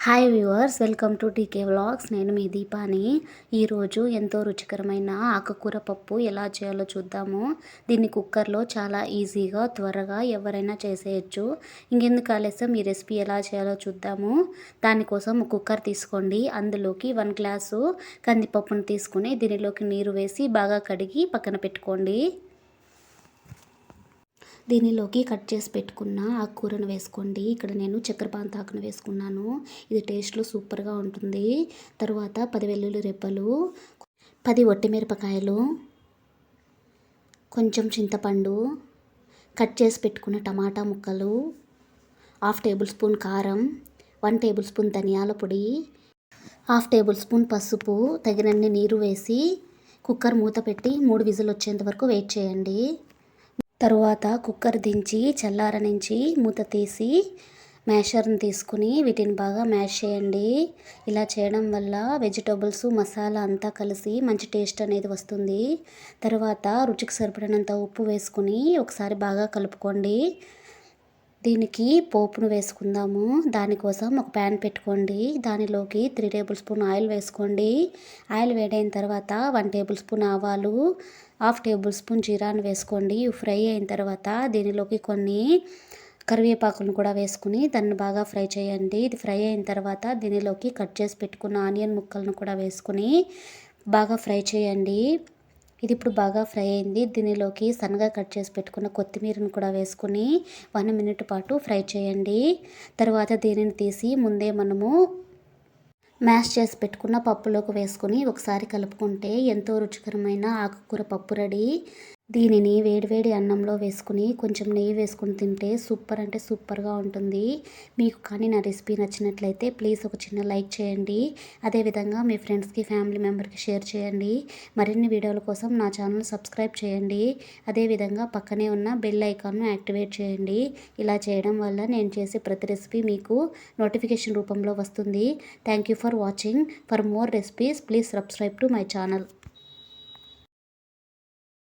Hi viewers, welcome to TK vlogs. నేను మీ దీపాని. ఈరోజు ఎంతో రుచికరమైన ఆకుకూర పప్పు ఎలా చేయాలో చూద్దాము. దీన్ని కుక్కర్లో చాలా ఈజీగా త్వరగా ఎవరైనా చేసేయచ్చు. ఇంకెందుకు ఆలస్యం, ఈ రెసిపీ ఎలా చేయాలో చూద్దాము. దానికోసం కుక్కర్ తీసుకోండి. అందులోకి 1 గ్లాసు కందిపప్పును తీసుకుని దీనిలోకి నీరు వేసి బాగా కడిగి పక్కన పెట్టుకోండి. దీనిలోకి కట్ చేసి పెట్టుకున్న ఆకుకూరను వేసుకోండి. ఇక్కడ నేను చక్కెరపాంతాకును వేసుకున్నాను. ఇది టేస్ట్లో సూపర్గా ఉంటుంది. తరువాత 10 వెల్లుల్లి రెబ్బలు, 10 ఒట్టిమిరపకాయలు, కొంచెం చింతపండు, కట్ చేసి పెట్టుకున్న టమాటా ముక్కలు, 1/2 టేబుల్ స్పూన్ కారం, 1 టేబుల్ స్పూన్ ధనియాల పొడి, 1/2 టేబుల్ స్పూన్ పసుపు, తగినన్ని నీరు వేసి కుక్కర్ మూత పెట్టి 3 విజిల్ వచ్చేంత వరకు వెయిట్ చేయండి. తరువాత కుక్కర్ దించి చల్లారనించి మూత తీసి మ్యాషర్ని తీసుకుని వీటిని బాగా మ్యాష్ చేయండి. ఇలా చేయడం వల్ల వెజిటబుల్స్ మసాలా అంతా కలిసి మంచి టేస్ట్ అనేది వస్తుంది. తర్వాత రుచికి సరిపడినంత ఉప్పు వేసుకుని ఒకసారి బాగా కలుపుకోండి. దీనికి పోపును వేసుకుందాము. దానికోసం ఒక ప్యాన్ పెట్టుకోండి. దానిలోకి 3 టేబుల్ స్పూన్ ఆయిల్ వేసుకోండి. ఆయిల్ వేడైన తర్వాత 1 టేబుల్ స్పూన్ ఆవాలు, 1/2 టేబుల్ స్పూన్ జీరాను వేసుకోండి. ఫ్రై అయిన తర్వాత దీనిలోకి కొన్ని కరివేపాకులను కూడా వేసుకుని దాన్ని బాగా ఫ్రై చేయండి. ఇది ఫ్రై అయిన తర్వాత దీనిలోకి కట్ చేసి పెట్టుకున్న ఆనియన్ ముక్కలను కూడా వేసుకుని బాగా ఫ్రై చేయండి. ఇది ఇప్పుడు బాగా ఫ్రై అయింది. దీనిలోకి సన్నగా కట్ చేసి పెట్టుకున్న కొత్తిమీరను కూడా వేసుకుని 1 మినిట్ పాటు ఫ్రై చేయండి. తర్వాత దీనిని తీసి ముందే మనము మ్యాష్ చేసి పెట్టుకున్న పప్పులోకి వేసుకొని ఒకసారి కలుపుకుంటే ఎంతో రుచికరమైన ఆకుకూర పప్పు రెడీ. దీనిని వేడివేడి అన్నంలో వేసుకుని కొంచెం నెయ్యి వేసుకుని తింటే సూపర్ అంటే సూపర్గా ఉంటుంది. మీకు కానీ నా రెసిపీ నచ్చినట్లయితే ప్లీజ్ ఒక చిన్న లైక్ చేయండి. అదేవిధంగా మీ ఫ్రెండ్స్కి, ఫ్యామిలీ మెంబర్కి షేర్ చేయండి. మరిన్ని వీడియోల కోసం నా ఛానల్ సబ్స్క్రైబ్ చేయండి. అదేవిధంగా పక్కనే ఉన్న బెల్ ఐకాన్ను యాక్టివేట్ చేయండి. ఇలా చేయడం వల్ల నేను చేసే ప్రతి రెసిపీ మీకు నోటిఫికేషన్ రూపంలో వస్తుంది. Thank you for watching. For more recipes please subscribe to my channel.